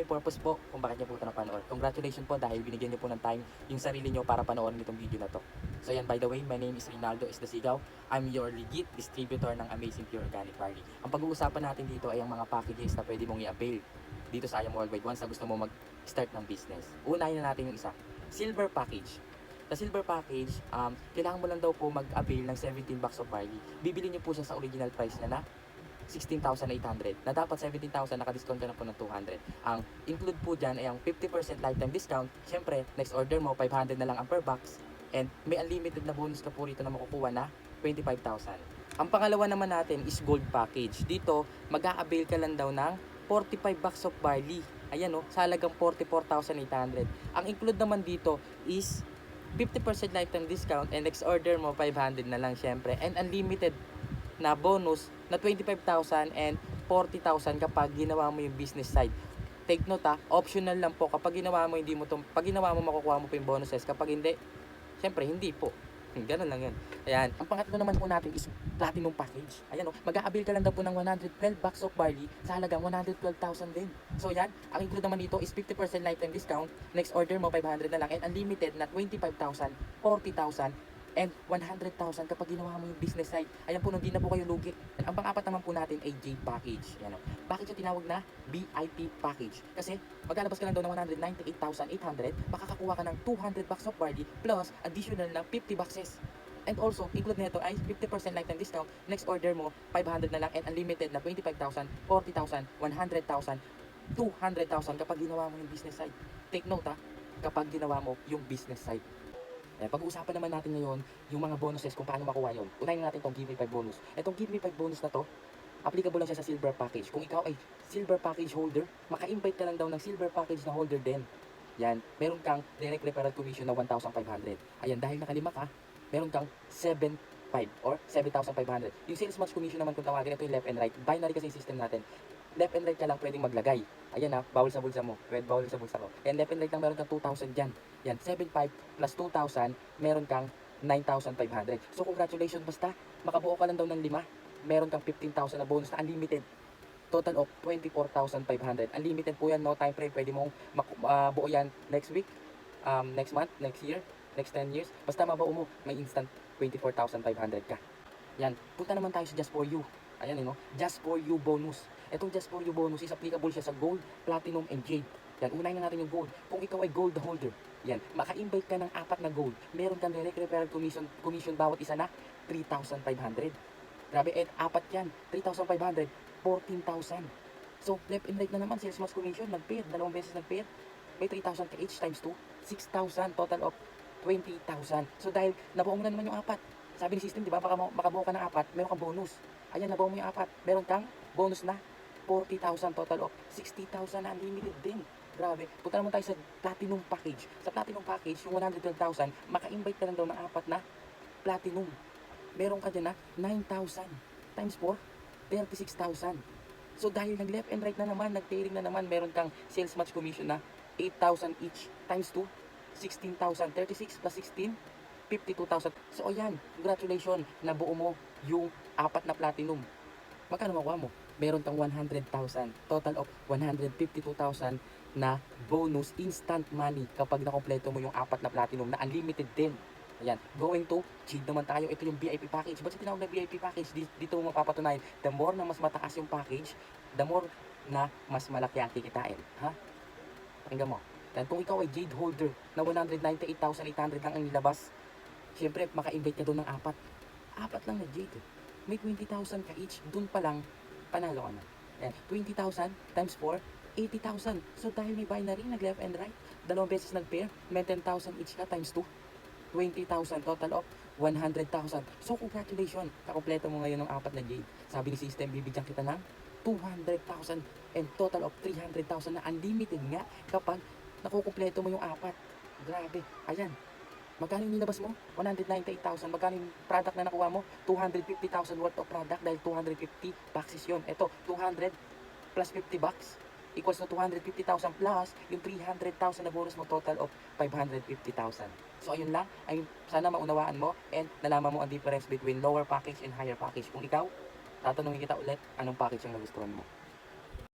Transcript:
may purpose po kung bakit niyo po ito napanood. Congratulations po dahil binigyan niyo po ng time yung sarili niyo para panoorin itong video na to. So yan, by the way, my name is Reynaldo Esdasigaw. I'm your legit distributor ng Amazing Pure Organic Barley. Ang pag-uusapan natin dito ay ang mga packages na pwede mong i-avail dito sa IAM Worldwide once na gusto mo mag-start ng business. Unahin na natin yung isa, Silver Package. Sa Silver Package, kailangan mo lang daw po mag-avail ng 17 box of barley. Bibili niyo po siya sa original price niya na 16,800 na dapat 17,000, naka-discount ka na po ng 200. Ang include po dyan ay ang 50% lifetime discount. Siyempre, next order mo, 500 na lang ang per box. And may unlimited na bonus ka po rito na makukuha na 25,000. Ang pangalawa naman natin is Gold Package. Dito, mag-a-avail ka lang daw ng 45 box of barley. Ayan o, sa halagang 44,800. Ang include naman dito is 50% lifetime discount and next order mo, 500 na lang syempre. And unlimited na bonus na 25,000 and 40,000 kapag ginawa mo yung business side. Take note optional lang po. Kapag ginawa mo, pag ginawa mo, makukuha mo po yung bonuses. Kapag hindi, syempre hindi po. Ganun lang yun. Ayan. Ang pangatlo naman po natin is Platinum Package. Ayan o, mag-a-avail ka lang daw po ng 112 box of barley sa halagang 112,000 din. So yan, ang include naman dito is 50% lifetime discount. Next order mo, 500 na lang. And unlimited na 25,000, 40,000, and 100,000 kapag ginawa mo yung business side. Ayan po, hindi na po kayo lugi. Ang pang-apat naman po natin ay J Package. Ayan o. Bakit yung tinawag na VIP Package? Kasi maglalabas ka lang daw ng 198,800, makakakuha ka ng 200 box of barley plus additional na 50 boxes. And also, include nito ay 50% lifetime discount. Next order mo, 500 na lang and unlimited na 25,000, 40,000, 100,000, 200,000 kapag ginawa mo yung business side. Take note kapag ginawa mo yung business side. Pag-uusapan naman natin ngayon yung mga bonuses kung paano makuha yun. Unahin natin itong Give Me 5 bonus. Itong Give Me 5 bonus na to, applicable lang siya sa Silver Package. Kung ikaw ay Silver Package holder, maka-invite ka lang daw ng Silver Package na holder din. Yan, meron kang direct referral commission na 1,500. Ayan, dahil nakalima ka, meron kang 7,500 or 7,500. Yung sales match commission naman kung tawagin, ito yung left and right. Binary kasi yung system natin. Left and right ka lang pwedeng maglagay. Ayan bawal sa bulsa mo. Bawal sa bulsa ko. And left and right lang meron kang 2,000 dyan. Yan, 7,500 plus 2,000, meron kang 9,500. So congratulations, basta makabuo ka lang daw ng 5, meron kang 15,000 na bonus na unlimited. Total of 24,500. Unlimited po yan, no time frame. Pwede mong buo yan next week, next month, next year, next 10 years. Basta mabuo mo, may instant 24,500 ka. Yan, punta naman tayo sa Just For You. Ayan Just For You bonus. Itong Just For You bonus is applicable siya sa Gold, Platinum, and Jade. Yan, unahin na natin yung Gold. Kung ikaw ay Gold holder, yan, maka-invite ka ng 4 na Gold. Meron kang direct referral commission bawat isa na 3,500. Grabe, and 4 yan. 3,500, 14,000. So, left and right na naman, sales match commission, nag-paid, 2 beses nag-paid. May 3,000 ka each times 2, 6,000, total of 20,000. So, dahil nabuo mo na naman yung 4, sabi ni system, di ba, makabuo ka ng 4, meron kang bonus. Ayan, nabuo mo yung 4, meron kang bonus na 40,000, total of 60,000 na unlimited din. Grabe. Punta naman tayo sa Platinum Package. Sa Platinum Package, yung 112,000, maka-invite ka lang daw ng 4 na Platinum. Meron ka dyan na 9,000 times 4, 36,000. So dahil nag-left and right na naman, nag-pairing na naman, meron kang sales match commission na 8,000 each times 2, 16,000. 36 plus 16, 52,000. So ayan, congratulations, nabuo mo yung 4 na Platinum. Magkano makuha mo? Meron kang 100,000. Total of 152,000 na bonus instant money kapag nakompleto mo yung 4 na Platinum na unlimited din. Ayan, going to Jade naman tayo. Ito yung VIP package. Ba't tinawag na VIP package? Dito mo mapapatunayan, the more na mas mataas yung package, the more na mas malaki ang kikitain. Ha? Pakinggan mo. Yan, kung ikaw ay Jade holder na 198,800 lang ang nilabas, syempre maka-invite ka doon ng 4. 4 lang na Jade. May 20,000 ka each. Doon pa lang, panalo ka na. Ayan, 20,000 times 4, 80,000. So dahil may binary, nag-left and right, 2 beses nag-pair, may 10,000 each ka times 2. 20,000, total of 100,000. So congratulations, kakompleto mo ngayon ng 4 na Jade. Sabi ni system, bibigyan kita ng 200,000 and total of 300,000 na unlimited nga kapag nakukumpleto mo yung 4. Grabe, ayan. Magkano yung nilabas mo? 198,000. Magkano yung product na nakuha mo? 250,000 worth of product dahil 250 boxes yun. Ito, 200 plus 50 bucks equals to 250,000 plus yung 300,000 na bonus mo, total of 550,000. So ayun lang, ay sana maunawaan mo and nalaman mo ang difference between lower package and higher package. Kung ikaw, tatanungin kita ulit, anong package ang nagustuhan mo?